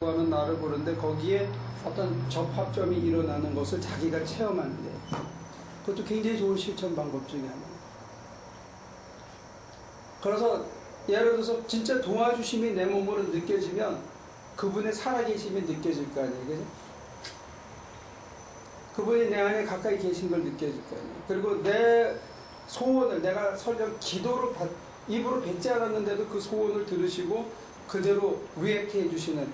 하는 날을 보는데 거기에 어떤 접합점이 일어나는 것을 자기가 체험하는데 그것도 굉장히 좋은 실천 방법 중에 하나예요. 그래서 예를 들어서 진짜 도와주심이 내 몸으로 느껴지면 그분의 살아계심이 느껴질 거 아니에요. 그죠? 그분이 내 안에 가까이 계신 걸 느껴질 거 아니에요. 그리고 내 소원을 내가 설령 기도로 입으로 뱉지 않았는데도 그 소원을 들으시고 그대로 리액트 해주시는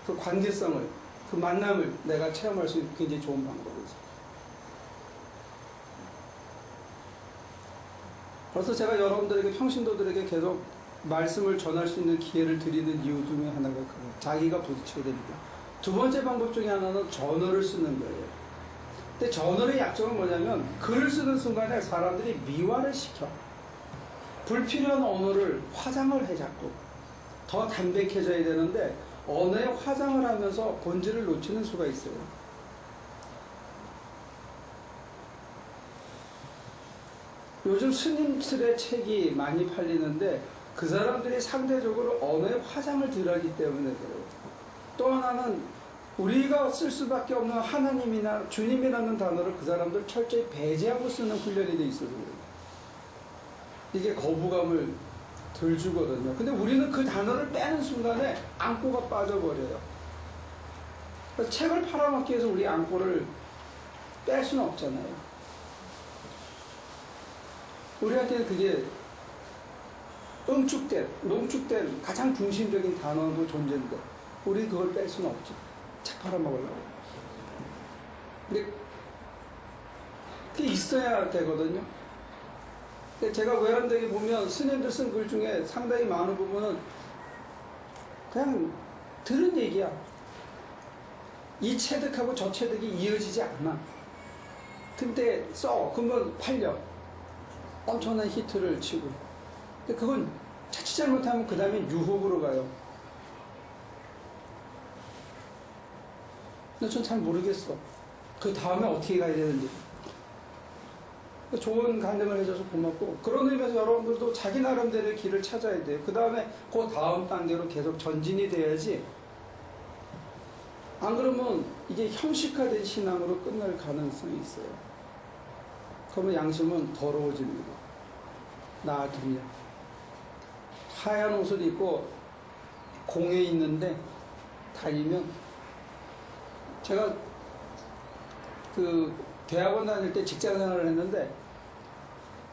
그 관계성을, 그 만남을 내가 체험할 수 있는 굉장히 좋은 방법이죠. 그래서 제가 여러분들에게, 평신도들에게 계속 말씀을 전할 수 있는 기회를 드리는 이유 중에 하나가 그거예요. 자기가 부딪히게 됩니다. 두 번째 방법 중에 하나는 저널을 쓰는 거예요. 근데 저널의 약점은 뭐냐면 글을 쓰는 순간에 사람들이 미화를 시켜. 불필요한 언어를 화장을 해 자꾸. 더 담백해져야 되는데 언어에 화장을 하면서 본질을 놓치는 수가 있어요. 요즘 스님들의 책이 많이 팔리는데 그 사람들이 상대적으로 언어에 화장을 덜 하기 때문에 그래요. 또 하나는 우리가 쓸 수밖에 없는 하나님이나 주님이라는 단어를 그 사람들 철저히 배제하고 쓰는 훈련이 돼 있어서 그래요. 이게 거부감을 덜 주거든요. 근데 우리는 그 단어를 빼는 순간에 앙꼬가 빠져버려요. 그래서 책을 팔아먹기 위해서 우리 앙꼬를 뺄 수는 없잖아요. 우리한테는 그게 농축된 가장 중심적인 단어도 존재인데 우리 그걸 뺄 수는 없죠. 책 팔아먹으려고. 근데 그게 있어야 되거든요. 근데 제가 외람되게 보면 스님들 쓴 글 중에 상당히 많은 부분은 그냥 들은 얘기야. 이 체득하고 저 체득이 이어지지 않아. 근데 그러면 팔려. 엄청난 히트를 치고. 근데 그건 자칫 잘못하면 그 다음에 유혹으로 가요. 근데 전 잘 모르겠어. 그 다음에 어떻게 가야 되는지. 좋은 간증을 해줘서 고맙고, 그런 의미에서 여러분들도 자기 나름대로의 길을 찾아야 돼요. 그 다음에 그 다음 단계로 계속 전진이 돼야지. 안 그러면 이게 형식화된 신앙으로 끝날 가능성이 있어요. 그러면 양심은 더러워집니다. 나아집니다. 하얀 옷을 입고 공에 있는데 다니면, 제가 그 대학원 다닐 때 직장 생활을 했는데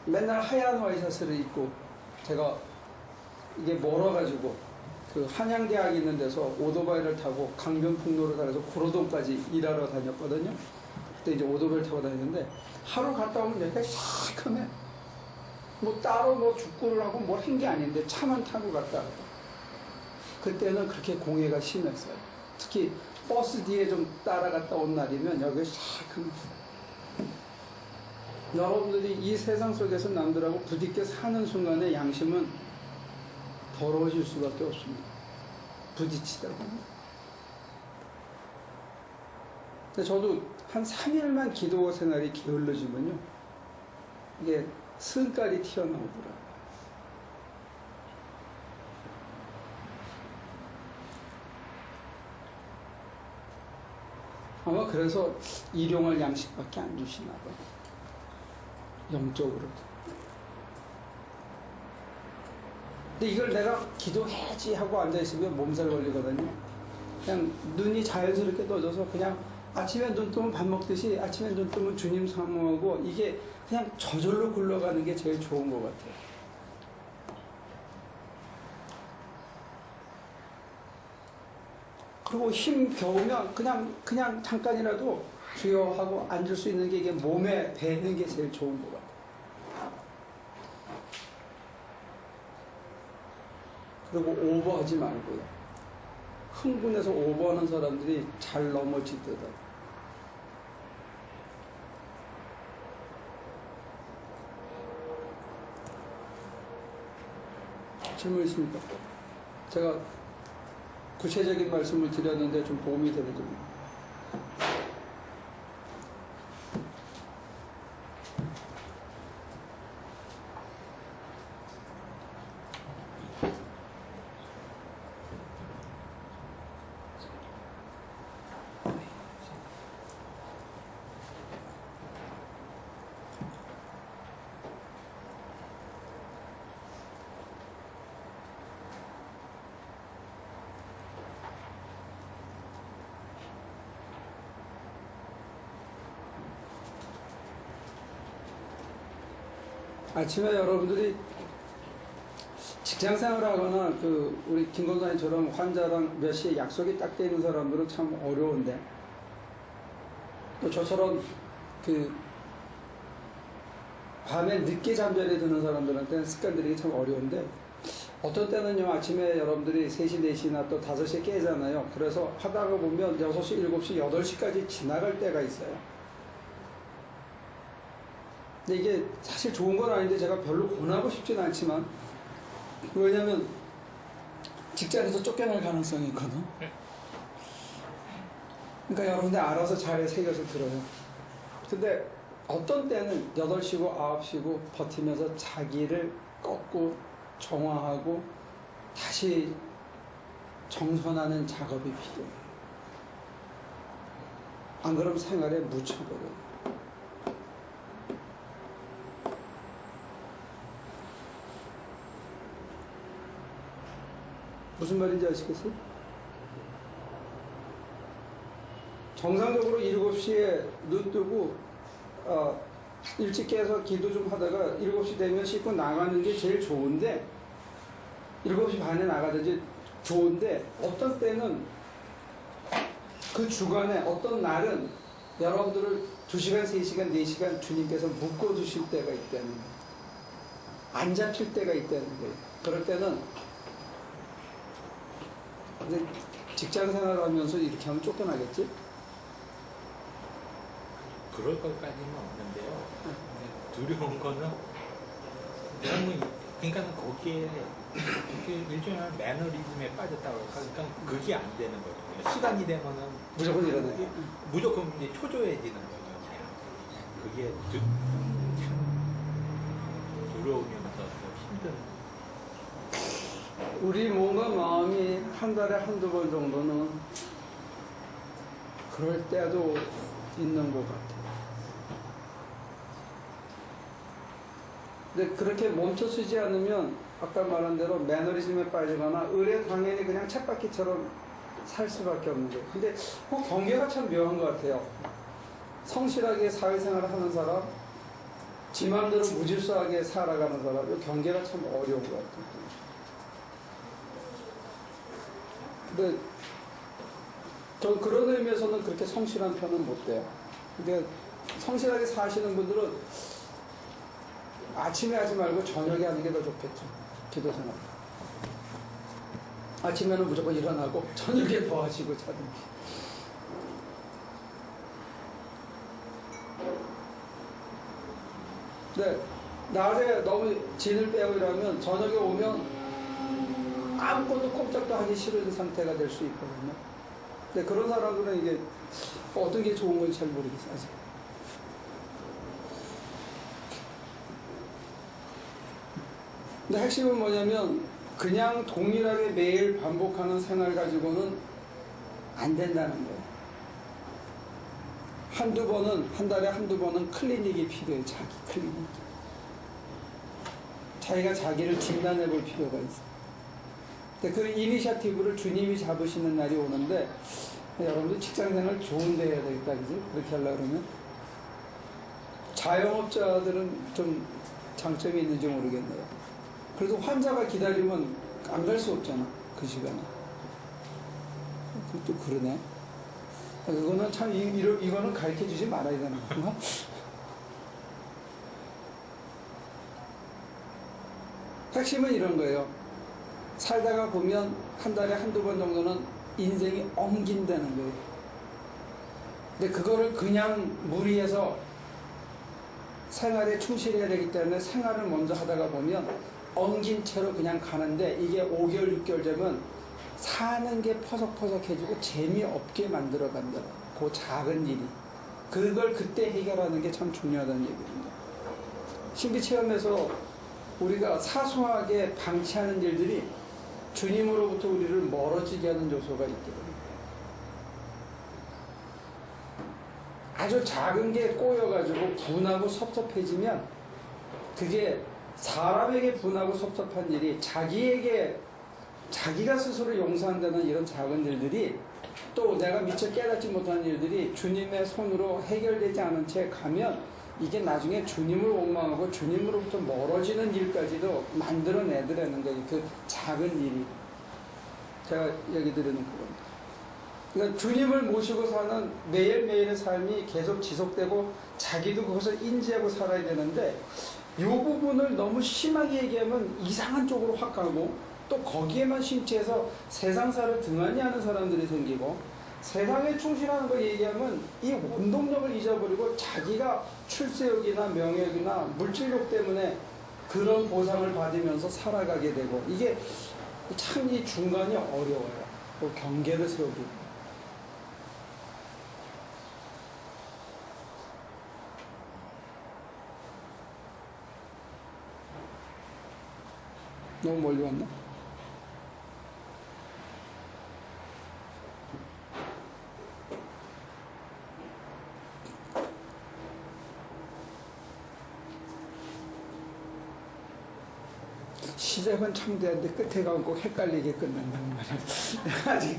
맨날 하얀 와이셔츠를 입고, 제가 이게 멀어가지고 그 한양대학이 있는 데서 오토바이를 타고 강변북로를 다녀서 고로동까지 일하러 다녔거든요. 그때 이제 오토바이를 타고 다녔는데 하루 갔다 오면 여기가 시커매. 뭐 따로 뭐 축구를 하고 뭘 한 게 아닌데 차만 타고 갔다 와요. 그때는 그렇게 공해가 심했어요. 특히 버스 뒤에 좀 따라갔다 온 날이면 여기가 시커매. 여러분들이 이 세상 속에서 남들하고 부딪혀 사는 순간에 양심은 더러워질 수밖에 없습니다. 부딪히다 보면. 근데 저도 한 3일만 기도 생활이 게을러지면요, 이게 승깔이 튀어나오더라고요. 아마 그래서 일용할 양식밖에 안 주시나 봐요. 영적으로도. 근데 이걸 내가 기도해야지 하고 앉아있으면 몸살 걸리거든요. 그냥 눈이 자연스럽게 떠져서 그냥 아침에 눈 뜨면 밥 먹듯이 아침에 눈 뜨면 주님 사모하고, 이게 그냥 저절로 굴러가는 게 제일 좋은 것 같아요. 그리고 힘 겨우면 그냥 잠깐이라도 주여 하고 앉을 수 있는 게, 이게 몸에 배는 게 제일 좋은 것 같아요. 그리고 오버하지 말고요. 흥분해서 오버하는 사람들이 잘 넘어지더라고요. 질문 있습니까? 제가 구체적인 말씀을 드렸는데 좀 도움이 되는지. 아침에 여러분들이 직장 생활하거나 우리 김 권사님처럼 환자랑 몇 시에 약속이 딱 돼 있는 사람들은 참 어려운데, 또 저처럼 밤에 늦게 잠자리에 드는 사람들한테는 습관들이 참 어려운데, 어떤 때는요, 아침에 여러분들이 3시, 4시나 또 5시에 깨잖아요. 그래서 하다가 보면 6시, 7시, 8시까지 지나갈 때가 있어요. 근데 이게 사실 좋은 건 아닌데 제가 별로 권하고 싶진 않지만, 왜냐면 직장에서 쫓겨날 가능성이 있거든. 그러니까 여러분들 알아서 잘 새겨서 들어요. 근데 어떤 때는 8시고 9시고 버티면서 자기를 꺾고 정화하고 다시 정선하는 작업이 필요해요. 안 그러면 생활에 묻혀버려요. 무슨 말인지 아시겠어요? 정상적으로 7시에 눈 뜨고 일찍 깨서 기도 좀 하다가 7시 되면 씻고 나가는 게 제일 좋은데, 7시 반에 나가든지 좋은데, 어떤 때는 그 주간에 어떤 날은 여러분들을 2시간, 3시간, 4시간 주님께서 묶어두실 때가 있다는 거예요. 안 잡힐 때가 있다는 거예요. 그럴 때는 이제 직장 생활하면서 이렇게 하면 쫓겨나겠지? 그럴 것까지는 없는데요. 두려운 거는 너무 그러니까 거기에 일종의 매너리즘에 빠졌다고 그러니까 그게 안 되는 거죠. 시간이 되면은 무조건 일어나요. 무조건 이제 초조해지는 거죠. 그게 참 두려우면서 또 힘든. 우리 몸과 마음이 한 달에 한두 번 정도는 그럴 때도 있는 것 같아요. 근데 그렇게 멈춰서지 않으면 아까 말한 대로 매너리즘에 빠지거나 의뢰 당연히 그냥 쳇바퀴처럼 살 수밖에 없는 거예요. 근데 그 경계가 참 묘한 것 같아요. 성실하게 사회생활을 하는 사람, 지 마음대로 무질서하게 살아가는 사람, 이 경계가 참 어려운 것 같아요. 근데 저 그런 의미에서는 그렇게 성실한 편은 못 돼요. 근데 성실하게 사시는 분들은 아침에 하지 말고 저녁에 하는 게 더 좋겠죠. 기도 생활. 아침에는 무조건 일어나고 저녁에 더 하시고 자든지. 네, 낮에 너무 진을 빼고 이러면 저녁에 오면 아무것도 꼼짝도 하기 싫은 상태가 될 수 있거든요. 근데 그런 사람들은 이게 어떤 게 좋은 건지 잘 모르겠어요, 아직. 근데 핵심은 뭐냐면 그냥 동일하게 매일 반복하는 생활 가지고는 안 된다는 거예요. 한 달에 한두 번은 클리닉이 필요해요. 자기 클리닉. 자기가 자기를 진단해 볼 필요가 있어요. 근데 그 이니셔티브를 주님이 잡으시는 날이 오는데, 여러분들 직장생활 좋은 데 해야 되겠다, 그지? 그렇게 하려고 그러면. 자영업자들은 좀 장점이 있는지 모르겠네요. 그래도 환자가 기다리면 안 갈 수 없잖아, 그 시간에. 그것도 그러네. 이거는 참, 이거는 가르쳐 주지 말아야 되는 건가? 핵심은 이런 거예요. 살다가 보면 한 달에 한두 번 정도는 인생이 엉긴다는 거예요. 근데 그거를 그냥 무리해서 생활에 충실해야 되기 때문에 생활을 먼저 하다가 보면 엉긴 채로 그냥 가는데, 이게 5개월, 6개월 되면 사는 게 퍼석퍼석해지고 재미없게 만들어 간다. 그 작은 일이. 그걸 그때 해결하는 게 참 중요하다는 얘기입니다. 신비 체험에서 우리가 사소하게 방치하는 일들이 주님으로부터 우리를 멀어지게 하는 요소가 있거든요. 아주 작은 게 꼬여가지고 분하고 섭섭해지면, 그게 사람에게 분하고 섭섭한 일이 자기가 스스로 용서한다는 이런 작은 일들이, 또 내가 미처 깨닫지 못한 일들이 주님의 손으로 해결되지 않은 채 가면 이게 나중에 주님을 원망하고 주님으로부터 멀어지는 일까지도 만들어내더라는 거예요. 그 작은 일이. 제가 얘기 드리는 그겁니다. 그러니까 주님을 모시고 사는 매일매일의 삶이 계속 지속되고 자기도 그것을 인지하고 살아야 되는데 이 부분을 너무 심하게 얘기하면 이상한 쪽으로 확 가고 또 거기에만 심취해서 세상사를 등한히 하는 사람들이 생기고 세상에 충실하는 거 얘기하면 이 원동력을 잊어버리고 자기가 출세욕이나 명예욕이나 물질욕 때문에 그런 보상을 받으면서 살아가게 되고 이게 참 이 중간이 어려워요. 그 경계를 세우기. 너무 멀리 왔나? 시작은 참되는데 끝에 가면 꼭 헷갈리게 끝난다는 말이에요. 아직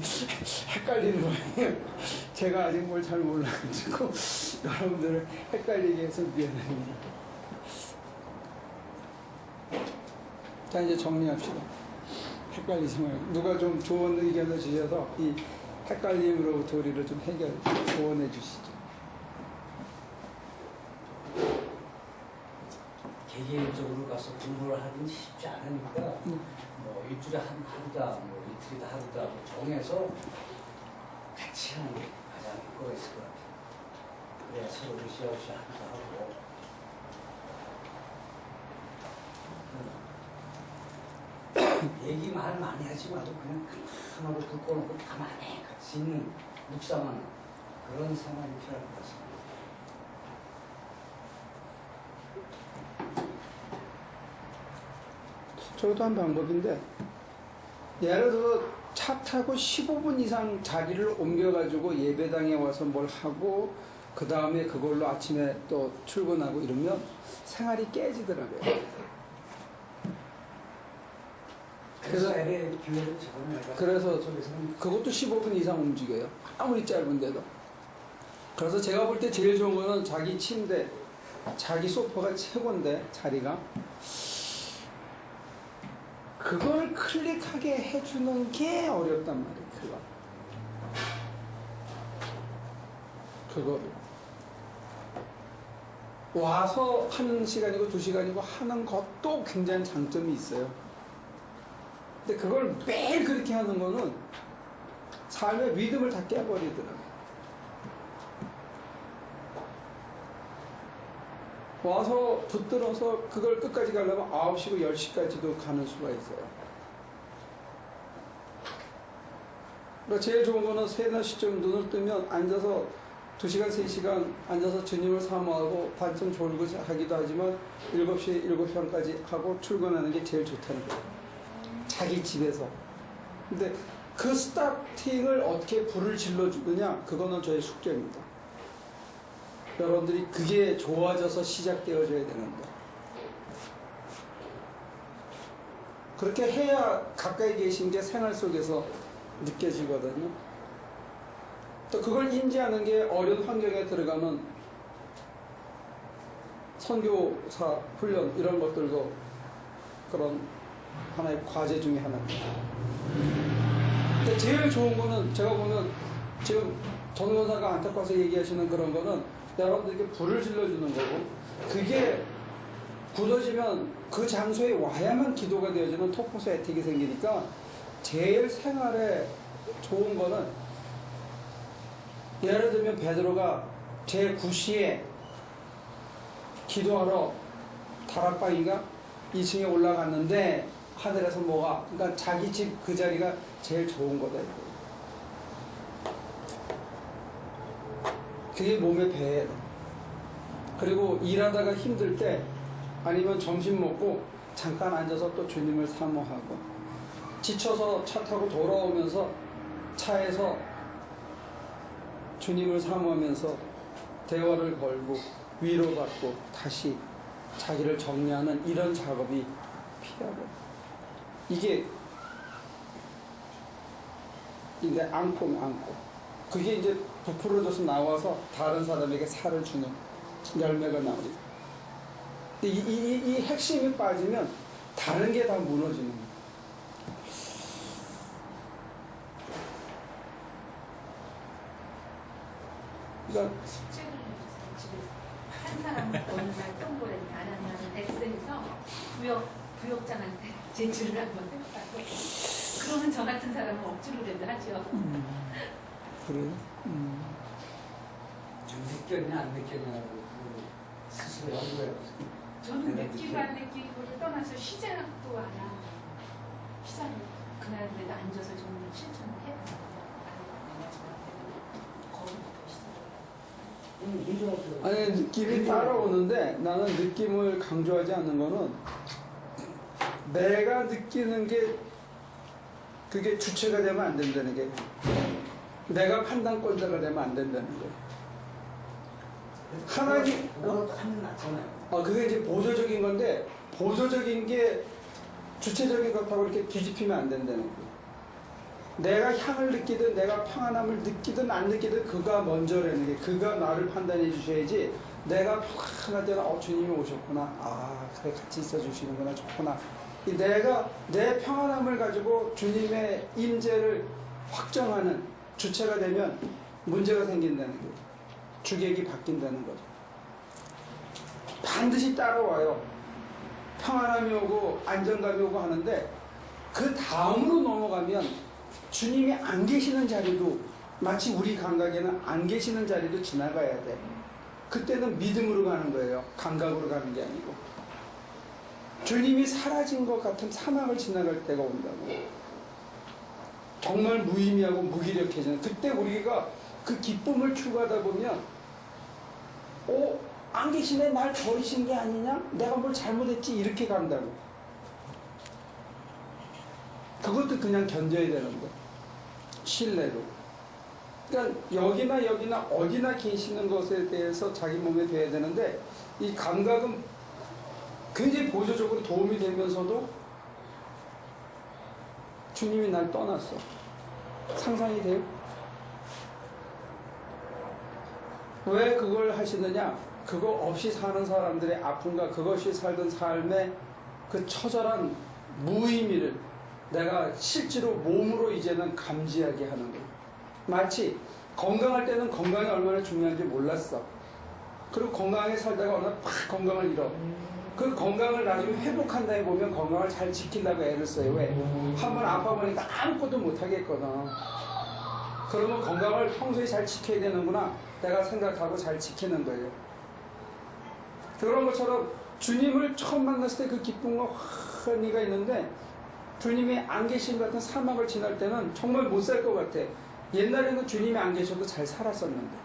헷갈리는 거예요. 제가 아직 뭘 잘 몰라가지고 여러분들을 헷갈리게 해서 미안합니다. 자, 이제 정리합시다. 헷갈리지 말고 누가 좀 좋은 의견을 주셔서 이 헷갈림으로부터 우리를 좀 조언해 주시죠. 개개인적으로 가서 공부를 하기는 쉽지 않으니까 뭐 일주일에 하루다 뭐 이틀이다 하루다 뭐 정해서 같이 하는 게 가장 효과가 있을 것 같아요. 그래야 서로 으쌰으쌰 하기도 하고 얘기만 많이 하지 말고 그냥 하나로 불 꺼놓고 가만히 같이 있는 묵상하는 그런 상황이 필요할 것 같습니다. 저것도 한 방법인데 예를 들어 차 타고 15분 이상 자리를 옮겨가지고 예배당에 와서 뭘 하고 그 다음에 그걸로 아침에 또 출근하고 이러면 생활이 깨지더라고요. 그래서 그것도 15분 이상 움직여요. 아무리 짧은데도. 그래서 제가 볼 때 제일 좋은 거는 자기 침대, 자기 소파가 최고인데 자리가 그걸 클릭하게 해주는 게 어렵단 말이에요. 그거 와서 1시간이고 2시간이고 하는 것도 굉장히 장점이 있어요. 근데 그걸 매일 그렇게 하는 거는 삶의 리듬을 다 깨버리더라고요. 와서 붙들어서 그걸 끝까지 가려면 9시고 10시까지도 가는 수가 있어요. 그러니까 제일 좋은 거는 3-4시쯤 눈을 뜨면 앉아서 2시간, 3시간 앉아서 주님을 사모하고 반쯤 졸고 하기도 하지만 7시, 7시간까지 하고 출근하는 게 제일 좋다는 거예요. 자기 집에서. 근데 그 스타팅을 어떻게 불을 질러주느냐, 그거는 저의 숙제입니다. 여러분들이 그게 좋아져서 시작되어져야 되는데 그렇게 해야 가까이 계신 게 생활 속에서 느껴지거든요. 또 그걸 인지하는 게 어려운 환경에 들어가면 선교사 훈련 이런 것들도 그런 하나의 과제 중에 하나입니다. 근데 제일 좋은 거는 제가 보면 지금 전도사가 안타까워서 얘기하시는 그런 거는 여러분들에게 불을 질러주는 거고 그게 굳어지면 그 장소에 와야만 기도가 되어지는 토포스 에틱이 생기니까 제일 생활에 좋은 거는 예를 들면 베드로가 제9시에 기도하러 다락방인가 2층에 올라갔는데 하늘에서 뭐가 그러니까 자기 집 그 자리가 제일 좋은 거다 이거. 그게 몸에 배야 돼. 그리고 일하다가 힘들 때 아니면 점심 먹고 잠깐 앉아서 또 주님을 사모하고 지쳐서 차 타고 돌아오면서 차에서 주님을 사모하면서 대화를 걸고 위로받고 다시 자기를 정리하는 이런 작업이 필요하고 이게 이제 안고 그게 이제 부풀어져서 나와서 다른 사람에게 살을 주는 열매가 나오리라. 이 핵심이 빠지면 다른 게 다 무너지는 거예요. 그러니까 숙제를 해주세요. 집에서 한 사람은 어느 날 통보를 안 하면 엑셀에서 부역장한테 제출을 한번 해봐요. 그러면 저 같은 사람은 억지로 된다 하죠. 그래요? 좀 느꼈냐 안 느꼈냐고 스스로 연구해 보세요. 저는 느끼고 안 느끼고를 떠나서 시작도 안 하고 시작을 그날 그래도 앉아서 좀 실천을 해봐요. 거기부터 시작해요. 아니 느낌이 따라오는데 나는 느낌을 강조하지 않는 거는 내가 느끼는 게 그게 주체가 되면 안 된다는 게 내가 판단권자가 되면 안 된다는 거예요. 하나님 하면 낫잖아요. 그게 이제 보조적인 건데 보조적인 게 주체적인 것하고 이렇게 뒤집히면 안 된다는 거예요. 내가 향을 느끼든 내가 평안함을 느끼든 안 느끼든 그가 먼저라는 게 그가 나를 판단해 주셔야지 내가 평안할 때는 주님이 오셨구나. 그래 같이 있어 주시는구나. 좋구나. 내가 내 평안함을 가지고 주님의 임재를 확정하는 주체가 되면 문제가 생긴다는 거예요. 주객이 바뀐다는 거죠. 반드시 따라와요. 평안함이 오고 안정감이 오고 하는데 그 다음으로 넘어가면 주님이 안 계시는 자리도 마치 우리 감각에는 안 계시는 자리도 지나가야 돼. 그때는 믿음으로 가는 거예요. 감각으로 가는 게 아니고. 주님이 사라진 것 같은 사막을 지나갈 때가 온다고. 정말 무의미하고 무기력해지는 그때 우리가 그 기쁨을 추구하다 보면 안 계시네 날 버리신 게 아니냐? 내가 뭘 잘못했지? 이렇게 간다고. 그것도 그냥 견뎌야 되는 거. 신뢰로. 그러니까 여기나 어디나 계시는 것에 대해서 자기 몸에 돼야 되는데 이 감각은 굉장히 보조적으로 도움이 되면서도 주님이 날 떠났어. 상상이 돼요? 왜 그걸 하시느냐? 그거 없이 사는 사람들의 아픔과 그것이 살던 삶의 그 처절한 무의미를 내가 실제로 몸으로 이제는 감지하게 하는 거예요. 마치 건강할 때는 건강이 얼마나 중요한지 몰랐어. 그리고 건강하게 살다가 어느 날 팍 건강을 잃어. 그 건강을 나중에 회복한 다음에 보면 건강을 잘 지키려고 애를 써요. 왜? 한번 아파 보니까 아무것도 못 하겠거든. 그러면 건강을 평소에 잘 지켜야 되는구나. 내가 생각하고 잘 지키는 거예요. 그런 것처럼 주님을 처음 만났을 때 그 기쁨과 환희가 있는데 주님이 안 계신 것 같은 사막을 지날 때는 정말 못 살 것 같아. 옛날에는 주님이 안 계셔도 잘 살았었는데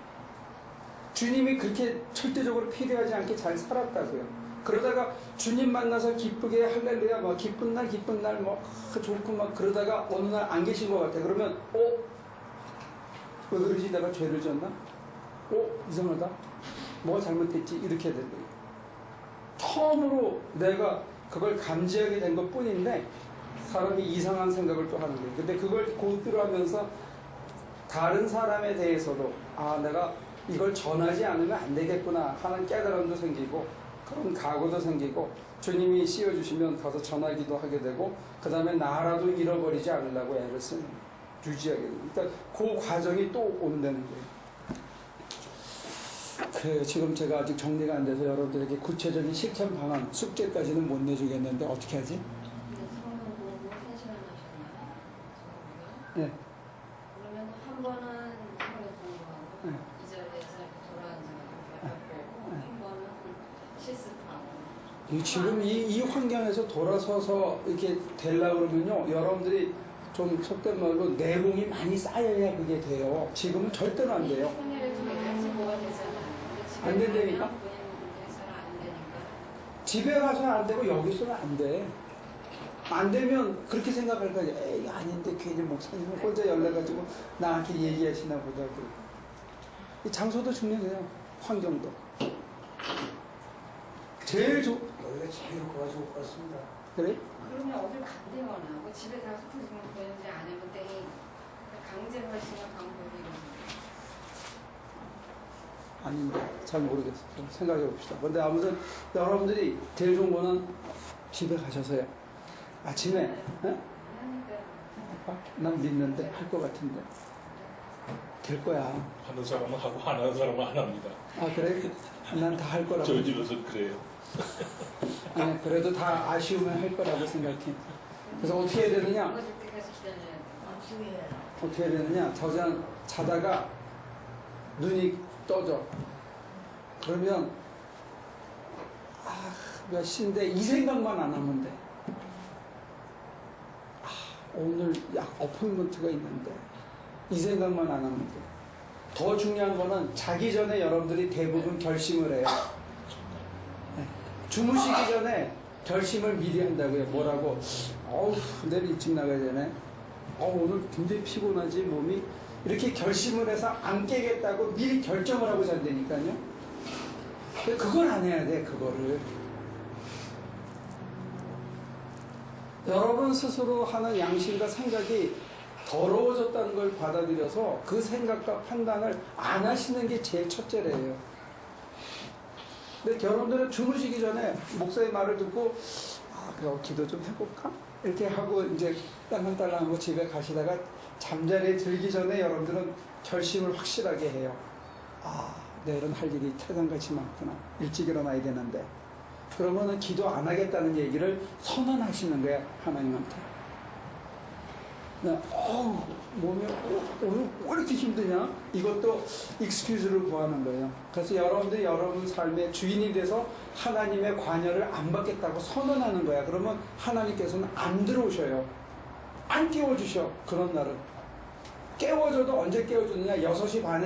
주님이 그렇게 절대적으로 필요하지 않게 잘 살았다고요. 그러다가 주님 만나서 기쁘게 할렐루야 막 기쁜 날 좋고 막 그러다가 어느 날 안 계신 것 같아. 그러면 왜 그러지? 내가 죄를 졌나? 이상하다. 뭐가 잘못됐지? 이렇게 되는 거예요. 처음으로 내가 그걸 감지하게 된 것 뿐인데 사람이 이상한 생각을 또 하는 거예요. 근데 그걸 고투를 하면서 다른 사람에 대해서도 내가 이걸 전하지 않으면 안 되겠구나 하는 깨달음도 생기고 그런 각오도 생기고 주님이 씌워주시면 가서 전하기도 하게 되고 그 다음에 나라도 잃어버리지 않으려고 애를 쓰는 유지하게 됩니다. 그러니까 그 과정이 또 온다는 거예요. 지금 제가 아직 정리가 안 돼서 여러분들에게 구체적인 실천 방안, 숙제까지는 못 내주겠는데 어떻게 하지? 성경 공부 3시간 하셨나요? 네. 그러면 한 번은 성경 공부하고 네. 2절에서 돌아앉아서 배워보고 한 번은 실습하고 지금 이 환경에서 돌아서서 이렇게 되려고 그러면요, 여러분들이 좀 속된 말로 내공이 많이 쌓여야 그게 돼요. 지금은 절대로 안 돼요. 손해를 좀 해야지 뭐가 되잖아요. 안 된다니까? 본인은 안 되니까. 집에 가서는 안 되고 여기서는 안 돼. 안 되면 그렇게 생각할 거야. 에이 아닌데 괜히 목사님은 혼자 연락가지고 나한테 얘기하시나 보다. 이 장소도 중요해요. 환경도. 제일 여기가 제일 좋을 것 같습니다. 그래? 그러면 어딜 간대거나 뭐 집에 가서 굳이 보내지 않으면 땡이 강제로 할 수 있는 방법이 아닌데. 잘 모르겠어요. 좀 생각해 봅시다. 근데 아무튼 여러분들이 제일 좋은 거는 집에 가셔서요. 아침에 에? 아빠, 난 믿는데 할 것 같은데 될 거야. 하는 사람은 하고 안 하는 사람은 안 합니다. 아 그래? 난 다 할 거라고. 저희 집에서 그래요. 아니, 그래도 다 아쉬우면 할 거라고 생각해. 그래서 어떻게 해야 되느냐? 넘어질 때까지 기다려야 돼. 어떻게 해야 되느냐? 자다가 눈이 떠져. 그러면 몇 시인데 이 생각만 안 하면 돼. 오늘 약 어포인먼트가 있는데 이 생각만 안 하면 돼. 더 중요한 거는 자기 전에 여러분들이 대부분 결심을 해요. 네. 주무시기 전에 결심을 미리 한다고요. 뭐라고? 내일 일찍 나가야 되네. 오늘 굉장히 피곤하지 몸이. 이렇게 결심을 해서 안 깨겠다고 미리 결정을 하고 잔다니까요. 그걸 안 해야 돼. 그거를. 여러분 스스로 하는 양심과 생각이 더러워졌다는 걸 받아들여서 그 생각과 판단을 안 하시는 게 제일 첫째래요. 근데 여러분들은 주무시기 전에 목사의 말을 듣고 그럼 기도 좀 해볼까? 이렇게 하고 이제 딸랑딸랑하고 집에 가시다가 잠자리에 들기 전에 여러분들은 결심을 확실하게 해요. 내일은 할 일이 태산같이 많구나. 일찍 일어나야 되는데. 그러면은 기도 안 하겠다는 얘기를 선언하시는 거야, 하나님한테. 몸이 오늘 왜 이렇게 힘드냐? 이것도 익스큐즈를 구하는 거예요. 그래서 여러분들이 여러분 삶의 주인이 돼서 하나님의 관여를 안 받겠다고 선언하는 거야. 그러면 하나님께서는 안 들어오셔요. 안 깨워주셔. 그런 날은. 깨워줘도 언제 깨워주느냐? 6시 반에